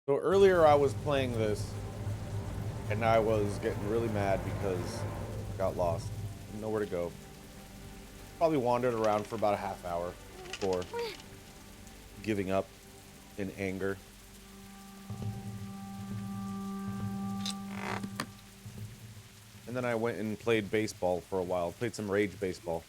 So earlier I was playing this and I was getting really mad because I got lost. Didn't know where to go. Probably wandered around for about a half hour before giving up in anger. And then I went and played baseball for a while. Played some Rage baseball.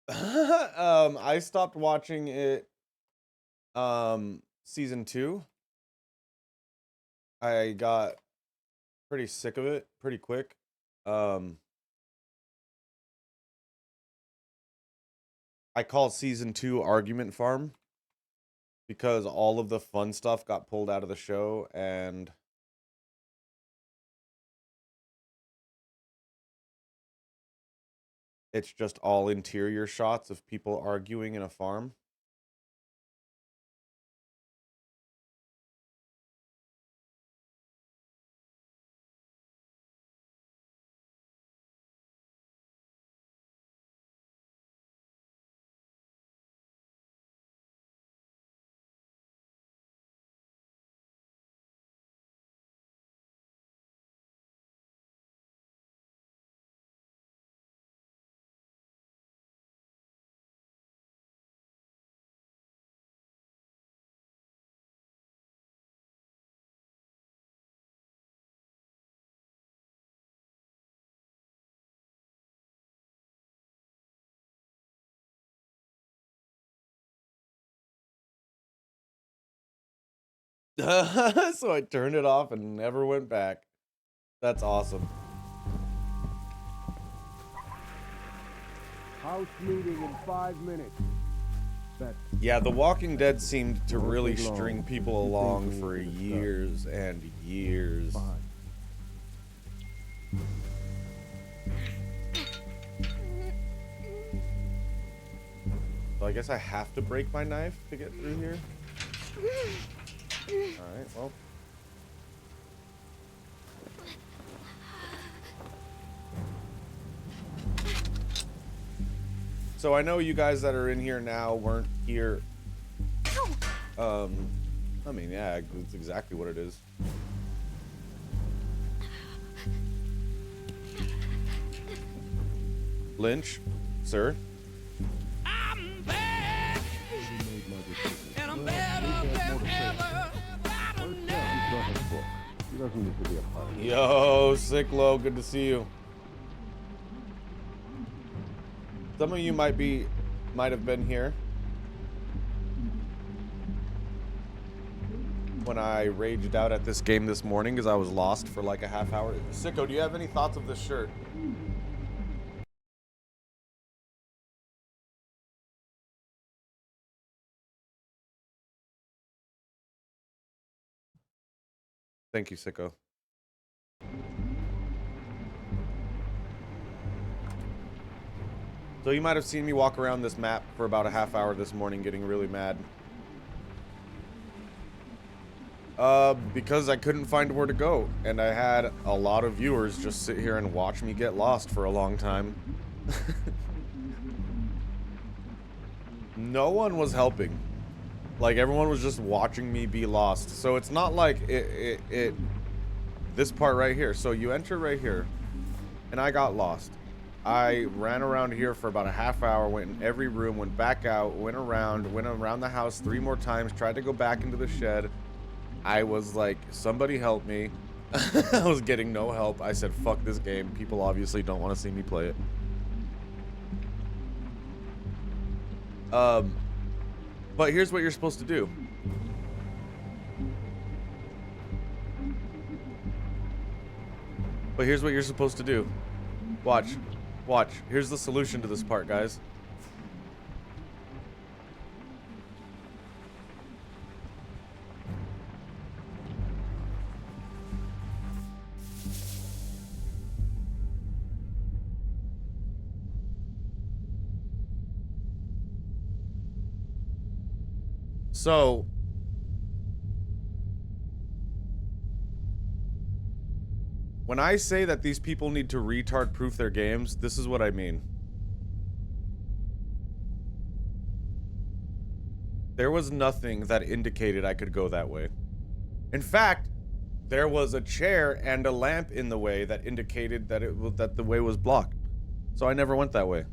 I stopped watching it season 2. I got pretty sick of it pretty quick. I call season 2 Argument Farm because all of the fun stuff got pulled out of the show and it's just all interior shots of people arguing in a farm. So I turned it off and never went back. That's awesome. House meeting in 5 minutes. Yeah, The Walking Dead seemed to really string people along for years and years. So I guess I have to break my knife to get through here. Alright, well. So I know you guys that are in here now weren't here. I mean, yeah, it's exactly what it is. Lynch, sir. I'm back, and I'm better than ever. He doesn't need to be a part of it. Yo, Sicklo, good to see you. Some of you might have been here when I raged out at this game this morning because I was lost for like a half hour. Sicko, do you have any thoughts of this shirt? Thank you, Sicko. So you might have seen me walk around this map for about a half hour this morning getting really mad. Because I couldn't find where to go, and I had a lot of viewers just sit here and watch me get lost for a long time. No one was helping. Like, everyone was just watching me be lost. So it's not like this part right here. So you enter right here, and I got lost. I ran around here for about a half hour, went in every room, went back out, went around the house 3 more times, tried to go back into the shed. I was like, somebody help me. I was getting no help. I said, fuck this game. People obviously don't want to see me play it. But here's what you're supposed to do. But here's what you're supposed to do. Watch. Watch. Here's the solution to this part, guys. So, when I say that these people need to retard-proof their games, this is what I mean. There was nothing that indicated I could go that way. In fact, there was a chair and a lamp in the way that indicated that that the way was blocked. So I never went that way.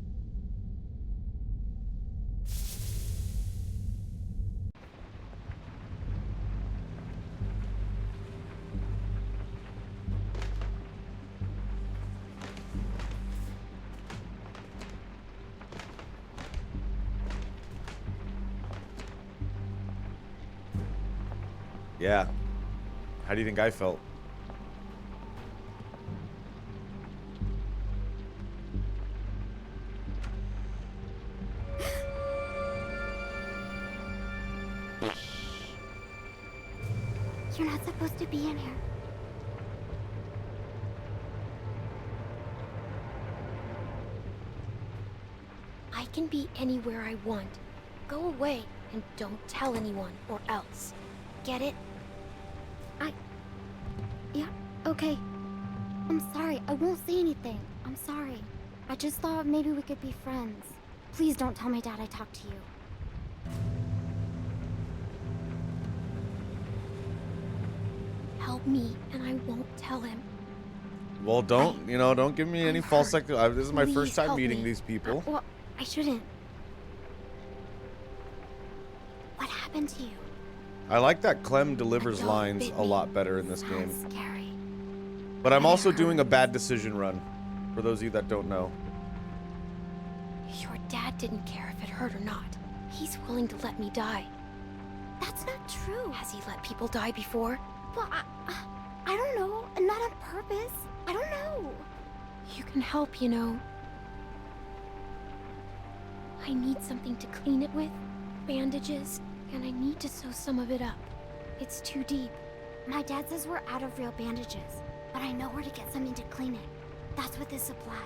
Yeah. How do you think I felt? You're not supposed to be in here. I can be anywhere I want. Go away and don't tell anyone or else. Get it? Yeah, okay. I'm sorry, I won't say anything. I'm sorry. I just thought maybe we could be friends. Please don't tell my dad I talked to you. Help me, and I won't tell him. Well, don't, you know, don't give me any false this is my Please first time help meeting me. these people. Well, I shouldn't. What happened to you? I like that Clem delivers Don't lines bit a me. lot better in this game. Sounds scary. But I'm I also heard. doing a bad decision run, for those of you that don't know. Your dad didn't care if it hurt or not. He's willing to let me die. That's not true. Has he let people die before? Well, I don't know. Not on purpose. I don't know. You can help, you know. I need something to clean it with. Bandages. And I need to sew some of it up. It's too deep. My dad says we're out of real bandages, but I know where to get something to clean it. That's what this supplies.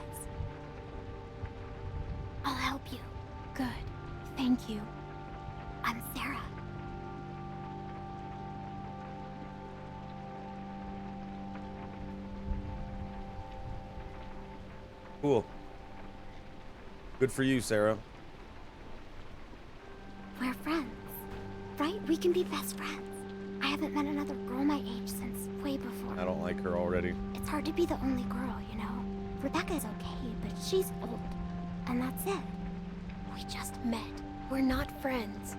I'll help you. Good. Thank you. I'm Sarah. Cool. Good for you, Sarah. We're friends, right? We can be best friends. I haven't met another girl my age since way before. I don't like her already. It's hard to be the only girl, you know? Rebecca's okay, but she's old. And that's it. We just met. We're not friends.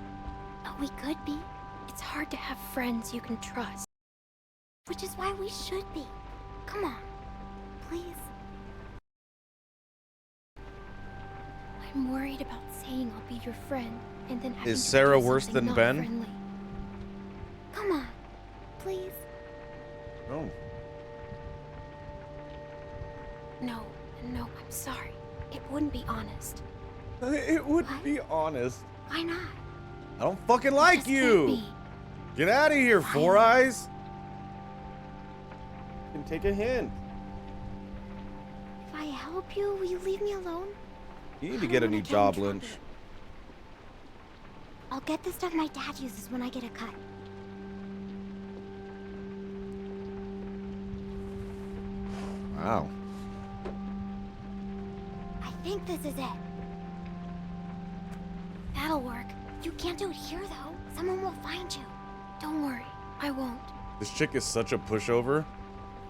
But we could be. It's hard to have friends you can trust. Which is why we should be. Come on. Please. I'm worried about saying I'll be your friend and then having Is to Sarah do worse something than not Ben? friendly. Come on. Please. Oh. No, I'm sorry. It wouldn't be honest. It would What? be honest. Why not? I don't fucking like Just can't you. be. Get out of here, Fine. Four Eyes. You can take a hint. If I help you, will you leave me alone? You need I to don't get a wanna new in job, trouble. Lynch. I'll get the stuff my dad uses when I get a cut. Wow. I think this is it. That'll work. You can't do it here, though. Someone will find you. Don't worry, I won't. This chick is such a pushover.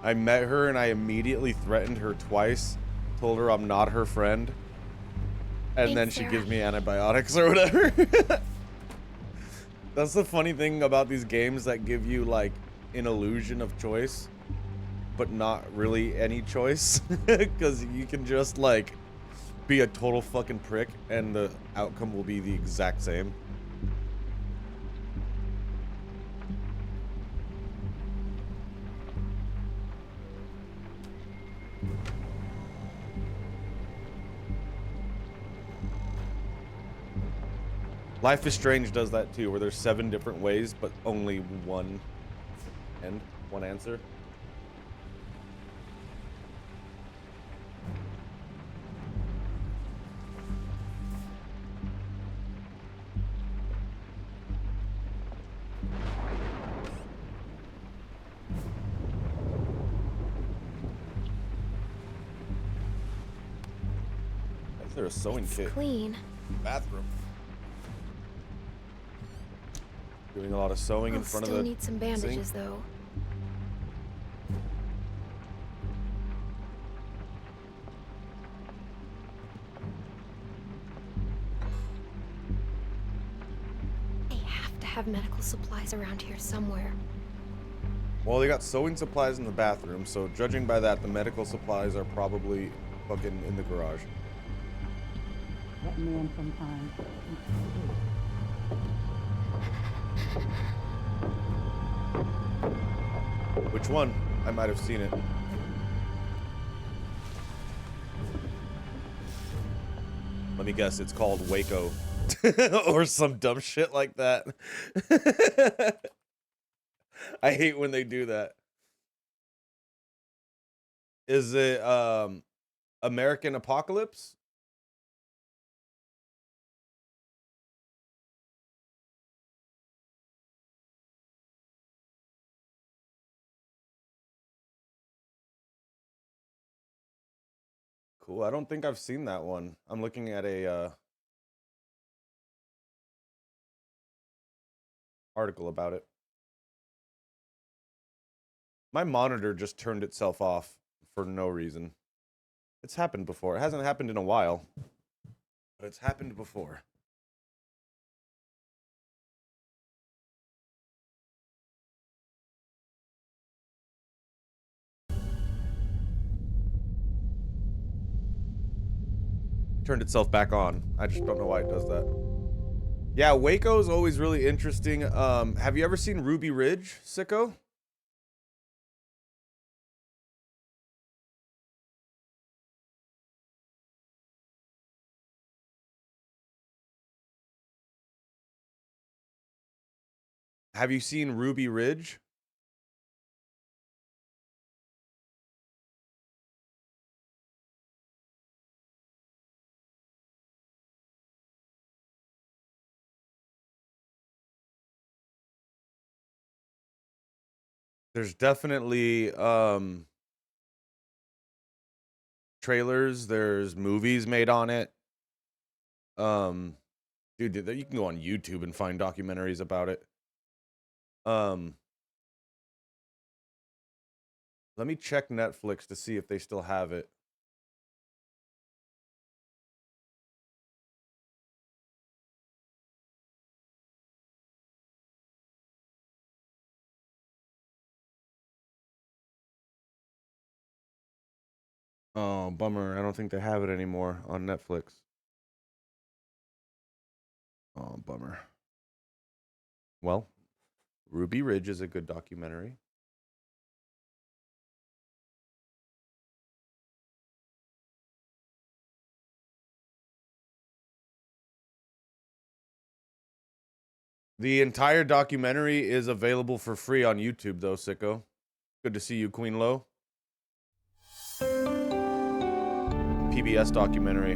I met her and I immediately threatened her twice. Told her I'm not her friend. And Thanks, then she Sarah. gives me antibiotics or whatever. That's the funny thing about these games that give you like an illusion of choice. but not really any choice, because you can just like be a total fucking prick and the outcome will be the exact same. Life is Strange does that too, where there's 7 different ways, but only one answer. Is there a sewing kit? Clean. Bathroom. Doing a lot of sewing in I'll front of still the need some bandages, though. They have to have medical supplies around here somewhere. Well, they got sewing supplies in the bathroom, so judging by that, the medical supplies are probably fucking in the garage. That man sometimes. Which one? I might have seen it. Let me guess, it's called Waco. Or some dumb shit like that. I hate when they do that. Is it American Apocalypse? Cool. I don't think I've seen that one. I'm looking at a article about it. My monitor just turned itself off for no reason. It's happened before. It hasn't happened in a while, but it's happened before. Turned itself back on. I just don't know why it does that. Yeah, Waco's always really interesting. Have you ever seen Ruby Ridge, Sicko? Have you seen Ruby Ridge? There's definitely trailers, there's movies made on it. Dude, you can go on YouTube and find documentaries about it. Let me check Netflix to see if they still have it. Oh, bummer. I don't think they have it anymore on Netflix. Oh, bummer. Well, Ruby Ridge is a good documentary. The entire documentary is available for free on YouTube, though, Sicko. Good to see you, Queen Lo. PBS documentary.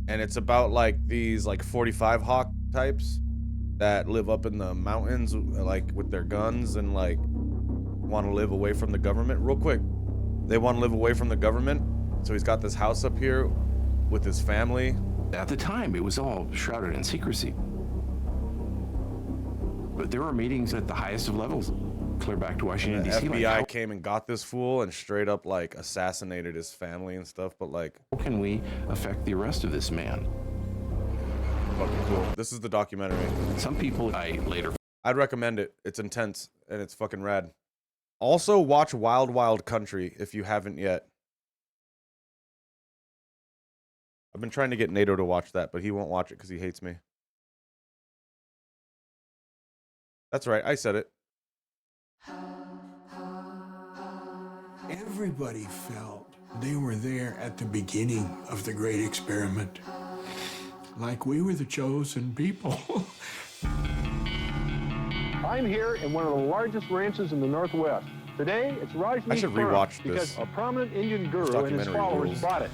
And it's about like these like 45 Hawk types that live up in the mountains like with their guns and like want to live away from the government. Real quick, they want to live away from the government, so he's got this house up here with his family. At the time, it was all shrouded in secrecy. But there were meetings at the highest of levels, clear back to Washington, The D.C. FBI came and got this fool and straight up like assassinated his family and stuff, but like, how can we affect the arrest of this man? fucking cool. This is the documentary. Some people I later I'd recommend it. It's intense and it's fucking rad. Also, watch Wild Wild Country if you haven't yet. I've been trying to get Nato to watch that, but he won't watch it because he hates me. That's right, I said it. Everybody felt they were there at the beginning of the great experiment. Like we were the chosen people. I'm here in one of the largest ranches in the Northwest. Today, it's Rajneesh I should Farm rewatch because this. a prominent Indian guru and his documentary followers rules. bought it.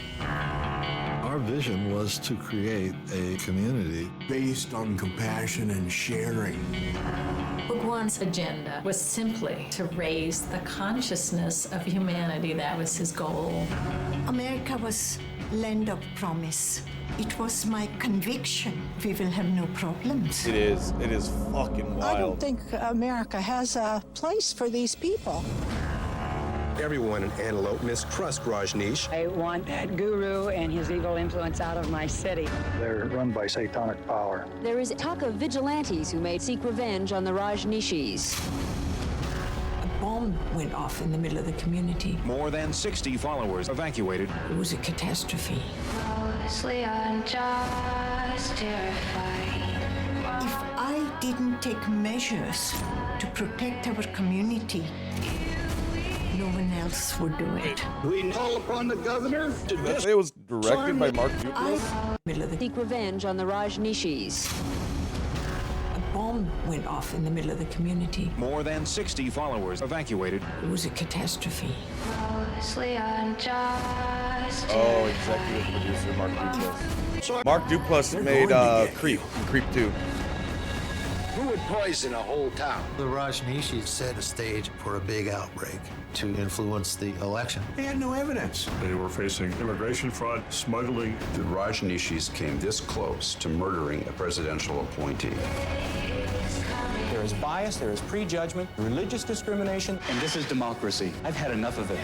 Our vision was to create a community Based on compassion and sharing. Bhagwan's agenda was simply to raise the consciousnness of humanity. That was his goal. America was land of promise. It was my conviction we will have no problems. It is fucking wild. I don't think America has a place for these people. Everyone in Antelope mistrusts Rajneesh. I want that guru and his evil influence out of my city. They're run by satanic power. There is talk of vigilantes who may seek revenge on the Rajneeshis. A bomb went off in the middle of the community. More than 60 followers evacuated. It was a catastrophe. If I didn't take measures to protect our community, no one else would do it. We call upon the governor to Did that say it was directed by Mark Duplass? Seek revenge on the Rajneeshis. A bomb went off in the middle of the community. More than 60 followers evacuated. It was a catastrophe. Oh, executive producer Mark Duplass. Mark Duplass made Creep and Creep 2. Who would poison a whole town? The Rajneeshis set a stage for a big outbreak to influence the election. They had no evidence. They were facing immigration fraud, smuggling. The Rajneeshis came this close to murdering a presidential appointee. There is bias, there is prejudgment, religious discrimination, and this is democracy. I've had enough of it.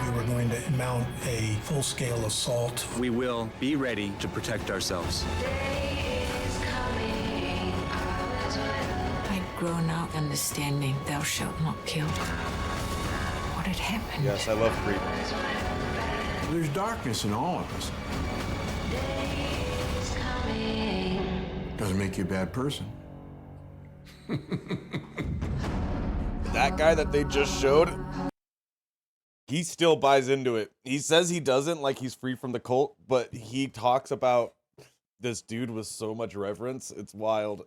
We were going to mount a full-scale assault. We will be ready to protect ourselves. I'd grown up understanding thou shalt not kill. What had happened? Yes, I love Creep. There's darkness in all of us. Doesn't make you a bad person. That guy that they just showed, he still buys into it. He says he doesn't, like he's free from the cult, but he talks about this dude with so much reverence. It's wild.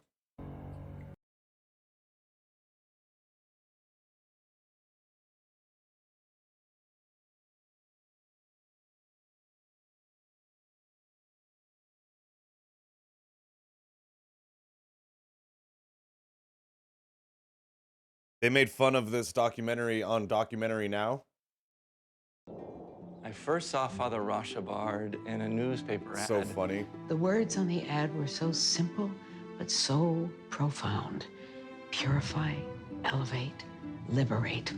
They made fun of this documentary on Documentary Now. I first saw Father Rashobard in a newspaper ad. So funny. The words on the ad were so simple, but so profound. Purify, elevate, liberate.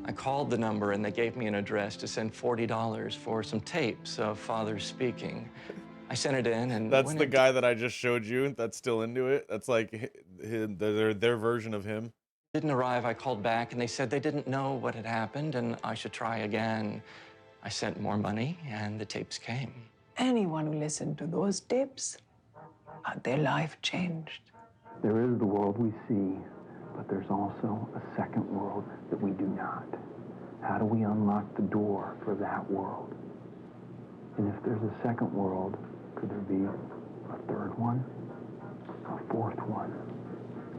I called the number and they gave me an address to send $40 for some tapes of Father speaking. I sent it in and that's the guy that I just showed you that's still into it. That's like their version of him. Didn't arrive. I called back and they said they didn't know what had happened and I should try again. I sent more money and the tapes came. Anyone who listened to those tapes had their life changed. There is the world we see, but there's also a second world that we do not. How do we unlock the door for that world? And if there's a second world, could there be a third one? A fourth one?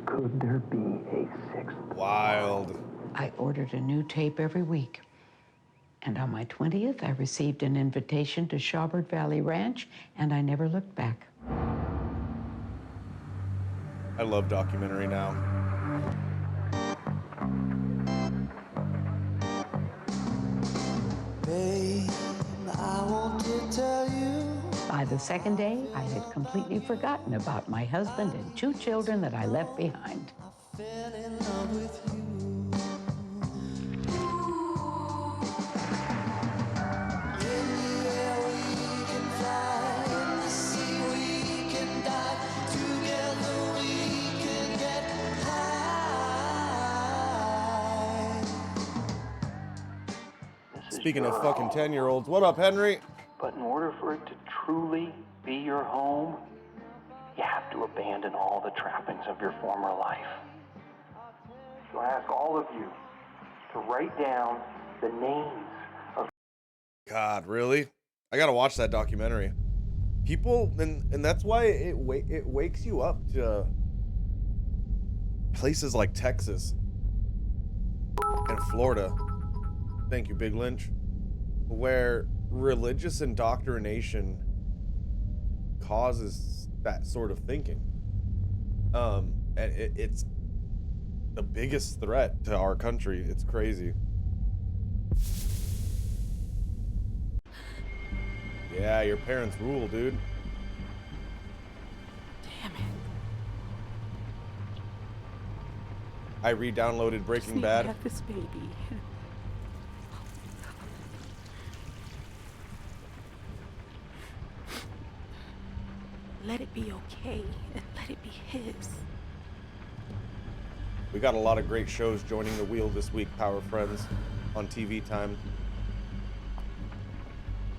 Could there be a sixth? Wild. I ordered a new tape every week. And on my 20th, I received an invitation to Shawbird Valley Ranch, and I never looked back. I love Documentary Now. Babe, I want to tell you. By the second day, I had completely forgotten about my husband and 2 children that I left behind. I fell in love with you. In the air we can fly, in the sea we can dive. Together we can get high. Speaking of your fucking home. 10-year-olds, what up, Henry? But in order for it to truly be your home, you have to abandon all the trappings of your former life. So I ask all of you to write down the names of... God, really? I gotta watch that documentary. People, and that's why it wakes you up to places like Texas and Florida. Thank you, Big Lynch. Where religious indoctrination causes that sort of thinking. And it's the biggest threat to our country. It's crazy. Yeah, your parents rule, dude. Damn it. I re-downloaded Breaking Bad. Have this baby. Let it be okay, and let it be his. We got a lot of great shows joining the wheel this week, Power Friends, on TV time.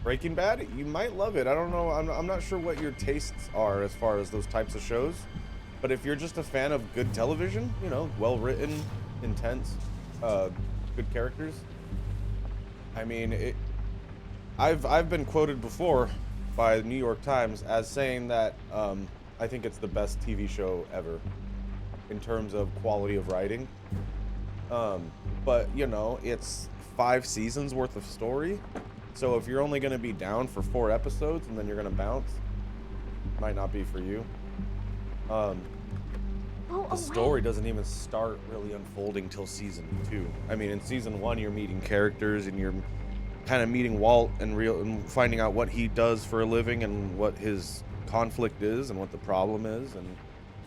Breaking Bad, you might love it. I don't know. I'm not sure what your tastes are as far as those types of shows. But if you're just a fan of good television, you know, well-written, intense, good characters. I mean, I've been quoted before by the New York Times as saying that I think it's the best TV show ever in terms of quality of writing. But, you know, it's 5 seasons worth of story. So if you're only going to be down for 4 episodes and then you're going to bounce, might not be for you. The story doesn't even start really unfolding till season 2. I mean, in season 1, you're meeting characters and you're kind of meeting Walt and finding out what he does for a living and what his conflict is and what the problem is.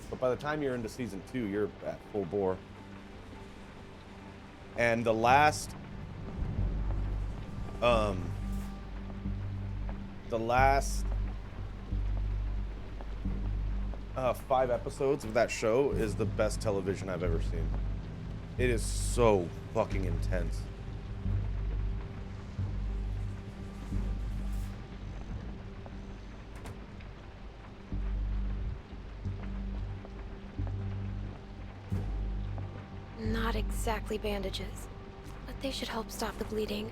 But by the time you're into season 2, you're at full bore. And the last 5 episodes of that show is the best television I've ever seen. It is so fucking intense. Not exactly bandages, but they should help stop the bleeding.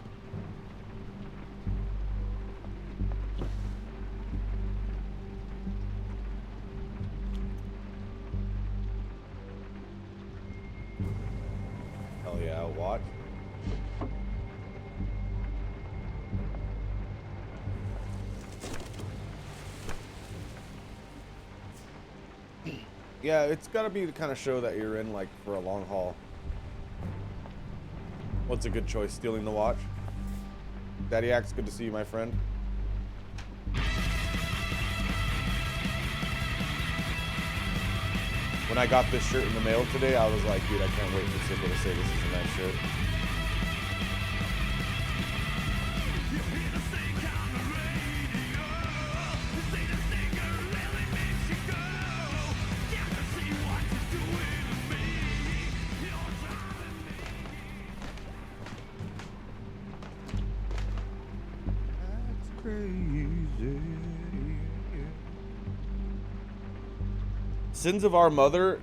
Hell yeah, watch. Yeah, it's gotta be the kind of show that you're in, like, for a long haul. What's a good choice? Stealing the Watch? Daddy Axe, good to see you, my friend. When I got this shirt in the mail today, I was like, dude, I can't wait for Sicko to say this is a nice shirt. Sins of Our Mother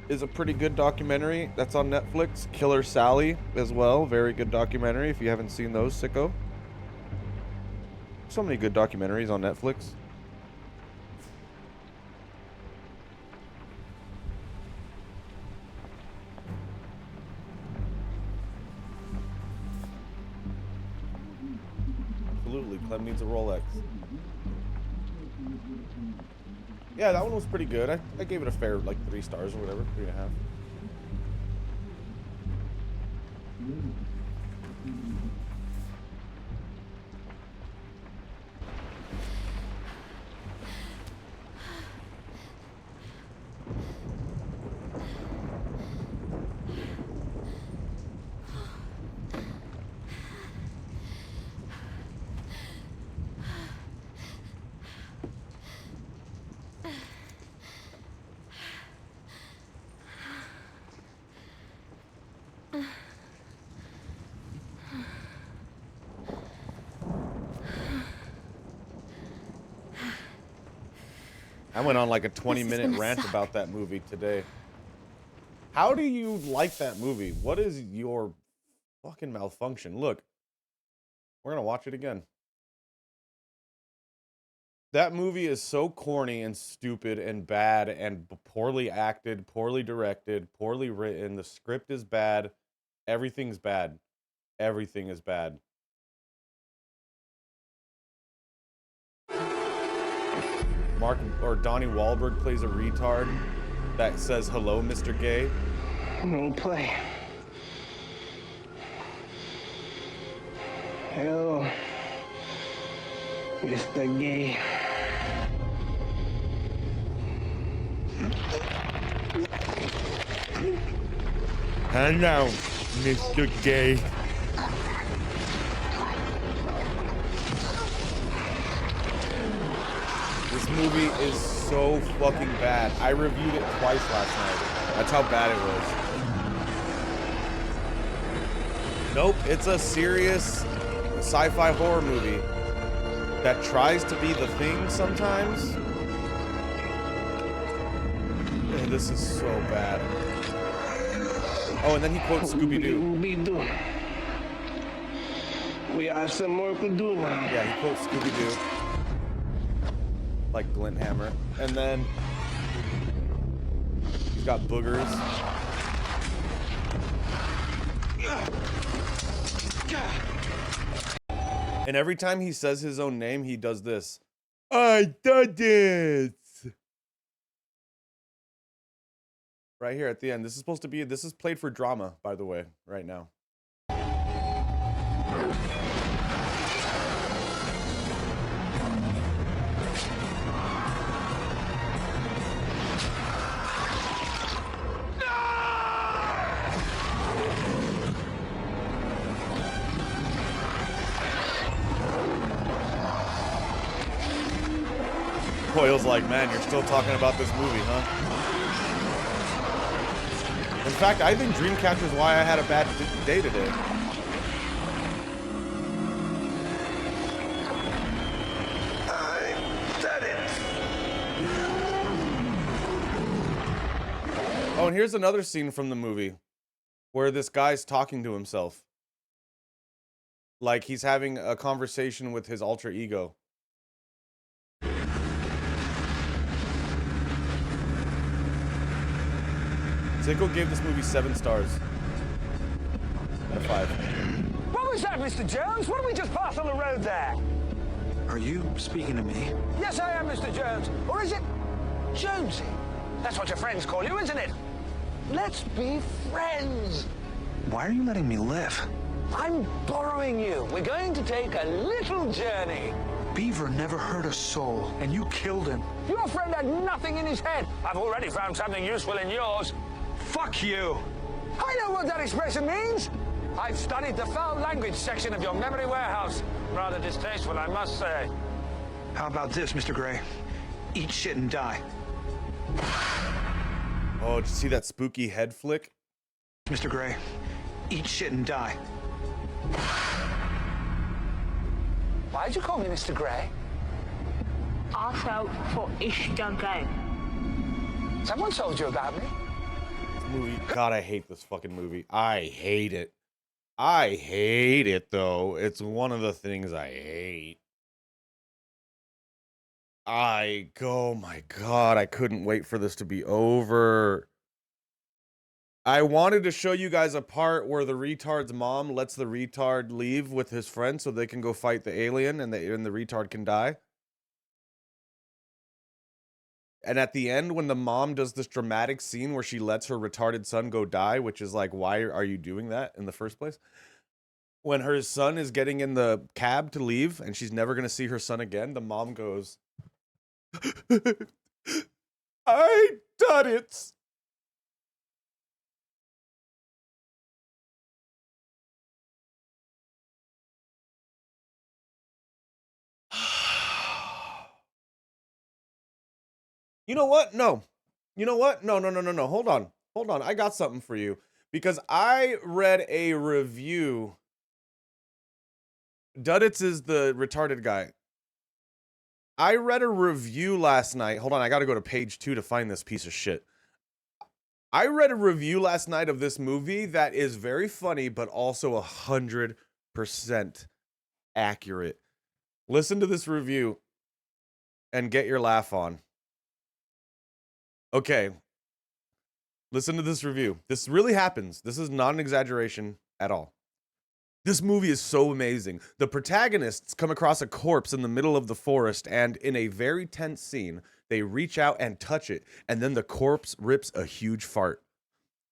is a pretty good documentary. That's on Netflix. Killer Sally as well. Very good documentary if you haven't seen those, Sicko. So many good documentaries on Netflix. Absolutely. Clem needs a Rolex. Yeah, that one was pretty good. I gave it a fair, like, 3 stars or whatever, 3.5. I went on like a 20-minute gonna rant suck. about that movie today. How do you like that movie? What is your fucking malfunction? Look, we're gonna watch it again. That movie is so corny and stupid and bad and poorly acted, poorly directed, poorly written. The script is bad. Everything's bad. Everything is bad. Mark or Donnie Wahlberg plays a retard that says, "Hello, Mr. Gay." No play. Hello, Mr. Gay. Hello, Mr. Gay. This movie is so fucking bad. I reviewed it twice last night. That's how bad it was. Nope, it's a serious sci-fi horror movie that tries to be The Thing sometimes. Oh, this is so bad. Oh, and then he quotes Scooby-Doo. We have some work to do now. Yeah, he quotes Scooby-Doo. Like Glint Hammer. And then he's got boogers. And every time he says his own name, he does this. I did this. Right here at the end. This is played for drama, by the way, right now. Coyle's like, man, you're still talking about this movie, huh? In fact, I think Dreamcatcher's why I had a bad day today. I did it. Oh, and here's another scene from the movie where this guy's talking to himself. Like he's having a conversation with his alter ego. Zico gave this movie 7 stars out of 5. What was that, Mr. Jones? What did we just pass on the road there? Are you speaking to me? Yes, I am, Mr. Jones. Or is it Jonesy? That's what your friends call you, isn't it? Let's be friends. Why are you letting me live? I'm borrowing you. We're going to take a little journey. Beaver never hurt a soul, and you killed him. Your friend had nothing in his head. I've already found something useful in yours. Fuck you! I know what that expression means. I've studied the foul language section of your memory warehouse. Rather distasteful, I must say. How about this, Mr. Gray? Eat shit and die. Oh, did you see that spooky head flick? Mr. Gray, eat shit and die. Why'd you call me Mr. Gray? Also for Mr. Gray. Someone told you about me? Movie. God, I hate this fucking movie. I hate it. I hate it, though. It's one of the things I hate. Oh my God, I couldn't wait for this to be over. I wanted to show you guys a part where the retard's mom lets the retard leave with his friend so they can go fight the alien and the retard can die. And at the end, when the mom does this dramatic scene where she lets her retarded son go die, which is like, why are you doing that in the first place? When her son is getting in the cab to leave and she's never going to see her son again, the mom goes, I done it. You know what? No. You know what? No. Hold on. Hold on. I got something for you. Because I read a review. Duddits is the retarded guy. I read a review last night. Hold on, I gotta go to page 2 to find this piece of shit. I read a review last night of this movie that is very funny, but also 100% accurate. Listen to this review and get your laugh on. Okay. Listen to this review. This really happens. This is not an exaggeration at all. This movie is so amazing. The protagonists come across a corpse in the middle of the forest, and in a very tense scene, they reach out and touch it, and then the corpse rips a huge fart.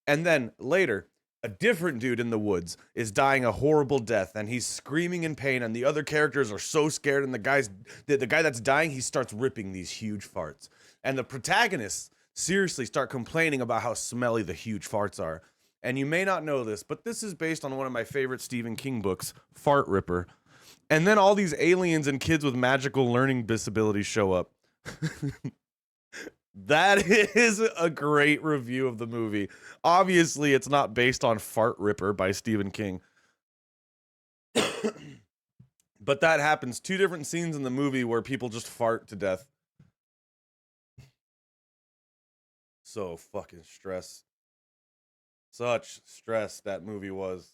And then later, a different dude in the woods is dying a horrible death, and he's screaming in pain, and the other characters are so scared, and the guy that's dying, he starts ripping these huge farts. And the protagonists seriously start complaining about how smelly the huge farts are. And you may not know this, but this is based on one of my favorite Stephen King books, Fart Ripper. And then all these aliens and kids with magical learning disabilities show up. That is a great review of the movie. Obviously, it's not based on Fart Ripper by Stephen King. But that happens. 2 different scenes in the movie where people just fart to death. So fucking stress. Such stress that movie was.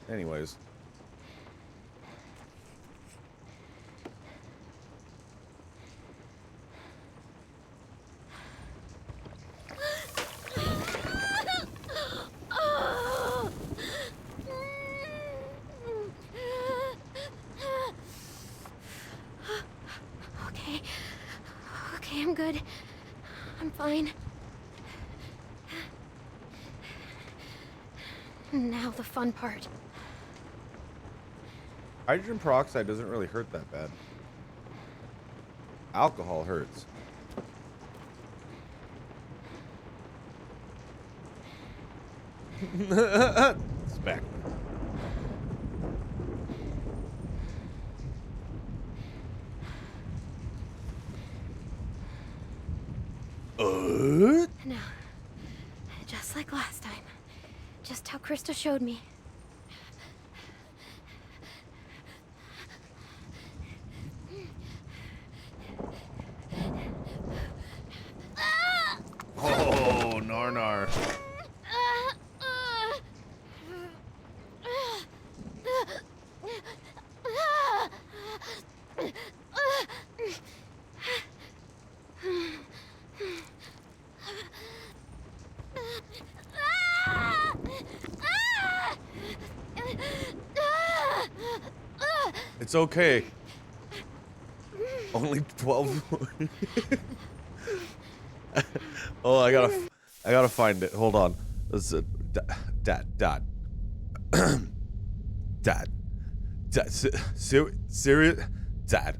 Anyways. Okay, I'm good. I'm fine. Now the fun part. Hydrogen peroxide doesn't really hurt that bad. Alcohol hurts. It's back. Now, just like last time. Just how Krista showed me. Oh, Narnar. It's okay. Only 12. Oh, I gotta find it. Hold on. This is Dad. Serious? Dad.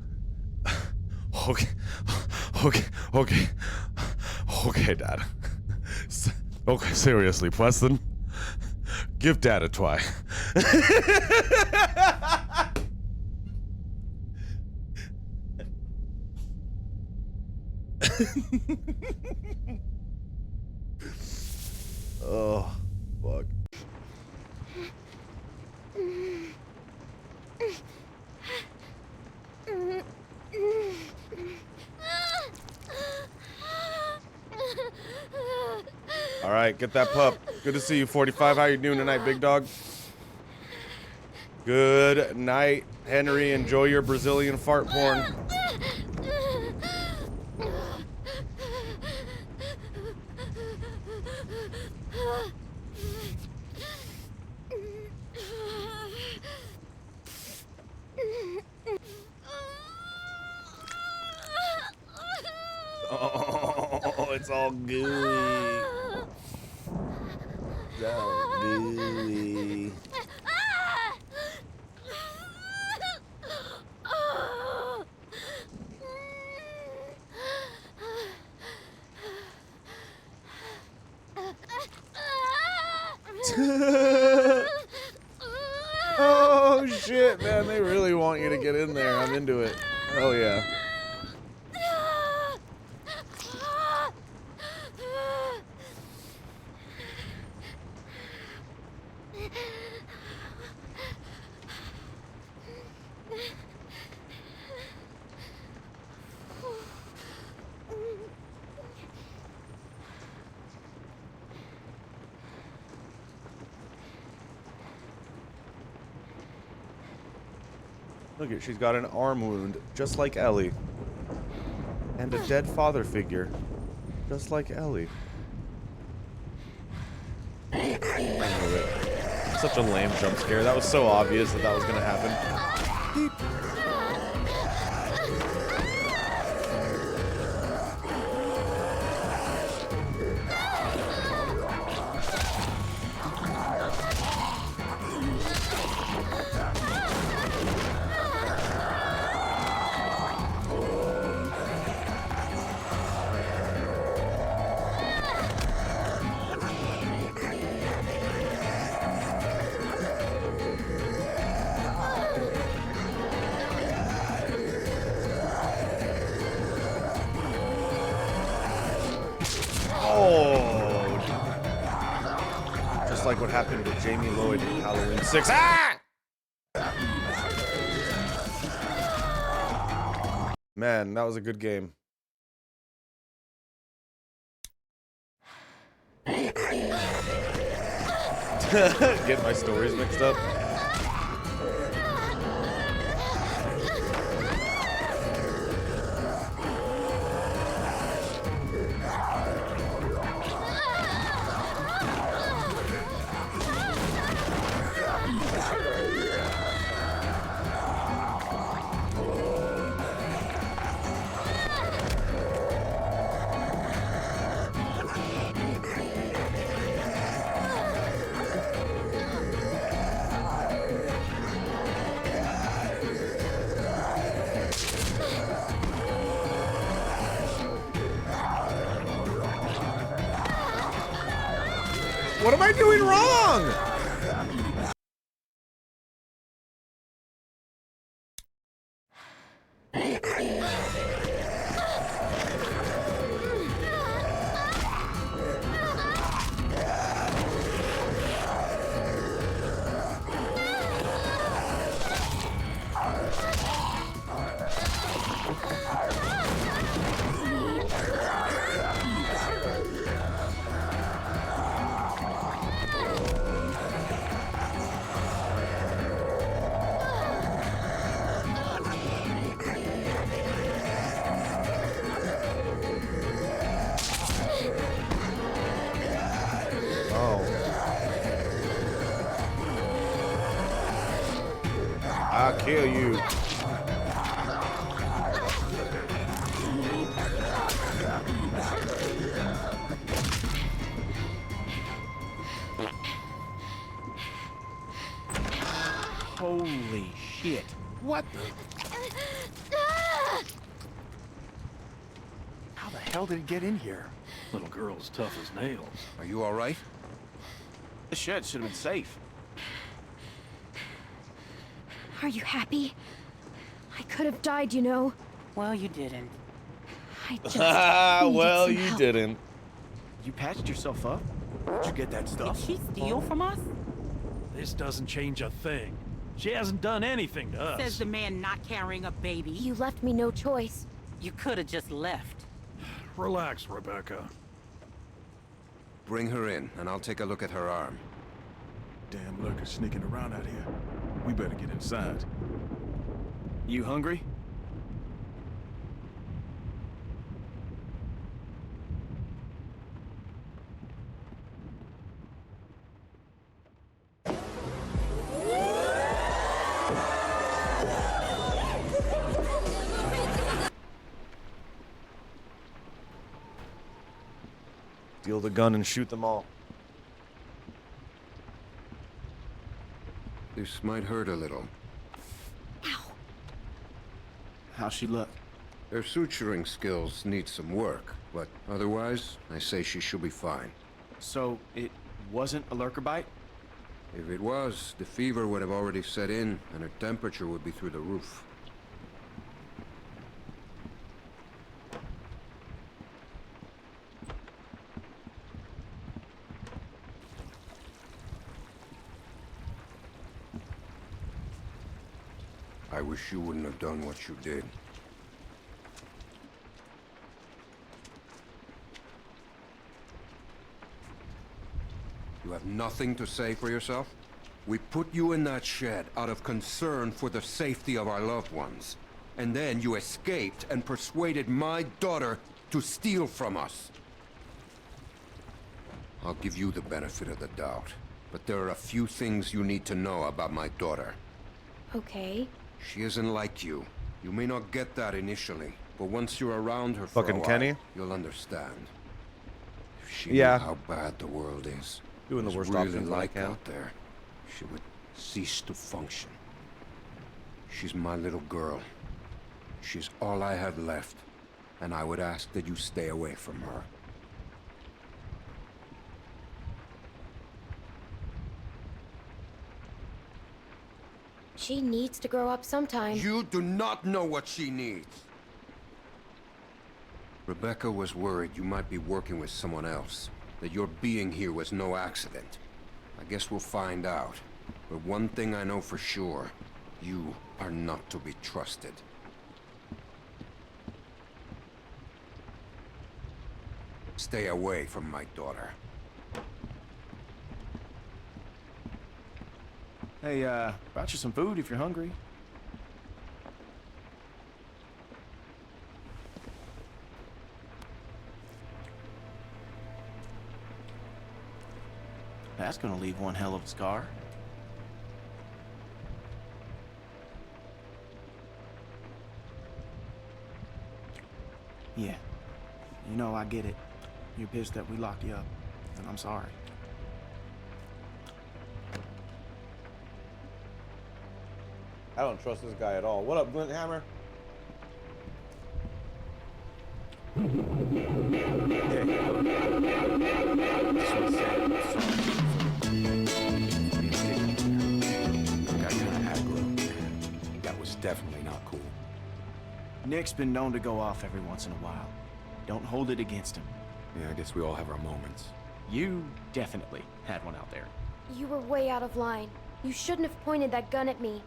Okay, Dad. Okay, seriously, Preston. Give Dad a try. Oh, fuck. All right, get that pup. Good to see you, 45. How you doing tonight, big dog? Good night, Henry. Enjoy your Brazilian fart porn. Oh, it's all gooey. It's all gooey. Oh shit, man, they really want you to get in there. I'm into it. Hell yeah. Look at, she's got an arm wound, just like Ellie. And a dead father figure, just like Ellie. Such a lame jump scare. That was so obvious that that was gonna happen. Just like what happened to Jamie Lloyd in Halloween 6. Ah! Man, that was a good game. Get my stories mixed up. What am I doing wrong? I'll kill you. Holy shit. What the? How the hell did it get in here? Little girl's tough as nails. Are you all right? The shed should have been safe. Are you happy? I could have died, you know. Well, you didn't. I just Well, needed some you help. didn't. You patched yourself up? Did you get that Did stuff? she steal from us? This doesn't change a thing. She hasn't done anything to us. Says the man not carrying a baby. You left me no choice. You could have just left. Relax, Rebecca. Bring her in, and I'll take a look at her arm. Damn lurkers sneaking around out here. We better get inside. You hungry? Steal the gun and shoot them all. This might hurt a little. How's she look? Her suturing skills need some work, but otherwise, I say she should be fine. So, it wasn't a lurker bite? If it was, the fever would have already set in, and her temperature would be through the roof. I wish you wouldn't have done what you did. You have nothing to say for yourself? We put you in that shed out of concern for the safety of our loved ones. And then you escaped and persuaded my daughter to steal from us. I'll give you the benefit of the doubt, but there are a few things you need to know about my daughter. Okay. She isn't like you. You may not get that initially, but once you're around her for Fucking a while, Kenny? you'll understand. If she Yeah. knew how bad the world is, Doing the it's worst really options I like can. out there, she would cease to function. She's my little girl. She's all I have left, and I would ask that you stay away from her. She needs to grow up sometime. You do not know what she needs. Rebecca was worried you might be working with someone else, that your being here was no accident. I guess we'll find out. But one thing I know for sure, you are not to be trusted. Stay away from my daughter. Hey, brought you some food if you're hungry. That's gonna leave one hell of a scar. Yeah. You know, I get it. You're pissed that we locked you up, and I'm sorry. I don't trust this guy at all. What up, Glint Hammer? That was definitely not cool. Nick's been known to go off every once in a while. Don't hold it against him. Yeah, I guess we all have our moments. You definitely had one out there. You were way out of line. You shouldn't have pointed that gun at me.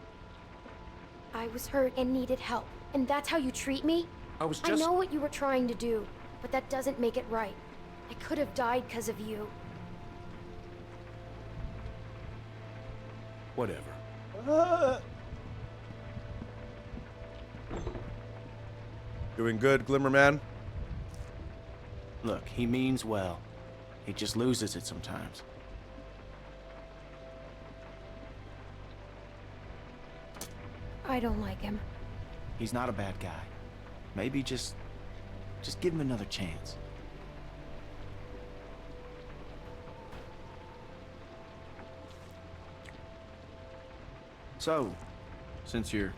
I was hurt and needed help, and that's how you treat me? I was I know what you were trying to do, but that doesn't make it right. I could have died because of you. Whatever. Doing good, Glimmerman? Look, he means well. He just loses it sometimes. I don't like him. He's not a bad guy. Maybe just give him another chance. So, since you're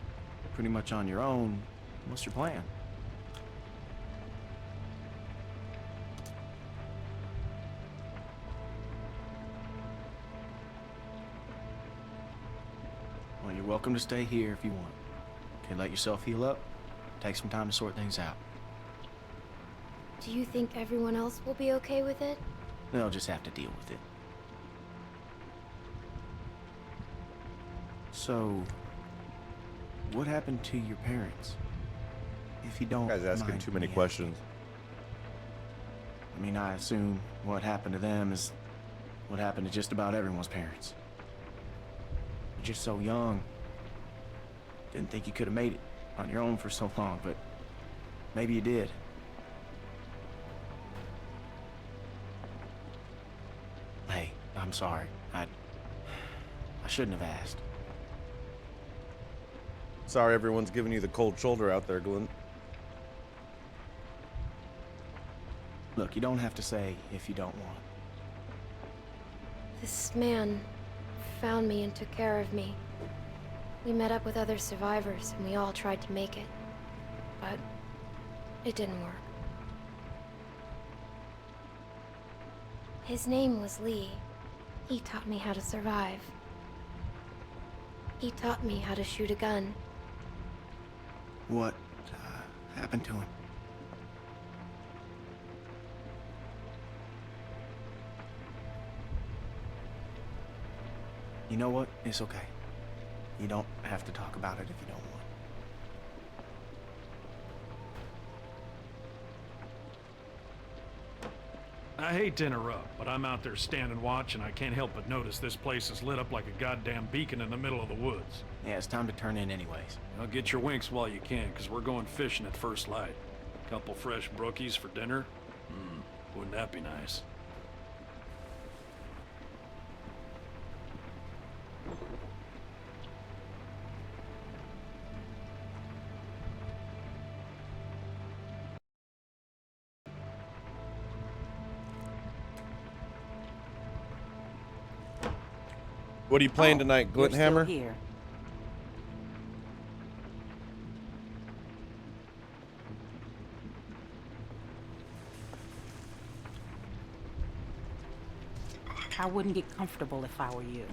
pretty much on your own, what's your plan? Well, you're welcome to stay here if you want. Okay, let yourself heal up. Take some time to sort things out. Do you think everyone else will be okay with it? They'll just have to deal with it. So, what happened to your parents? If you don't You guys asking mind too many me questions. asking. I mean, I assume what happened to them is what happened to just about everyone's parents. You're just so young. Didn't think you could have made it on your own for so long, but maybe you did. Hey, I'm sorry. I shouldn't have asked. Sorry everyone's giving you the cold shoulder out there, Glint. Look, you don't have to say if you don't want. This man found me and took care of me. We met up with other survivors and we all tried to make it. But it didn't work. His name was Lee. He taught me how to survive. He taught me how to shoot a gun. What happened to him? You know what? It's okay. You don't have to talk about it if you don't want. I hate to interrupt, but I'm out there standing watch and I can't help but notice this place is lit up like a goddamn beacon in the middle of the woods. Yeah, it's time to turn in anyways. Now get your winks while you can, because we're going fishing at first light. Couple fresh brookies for dinner? Wouldn't that be nice? What are you playing tonight, You're still Glinthammer? here. I wouldn't get comfortable if I were you.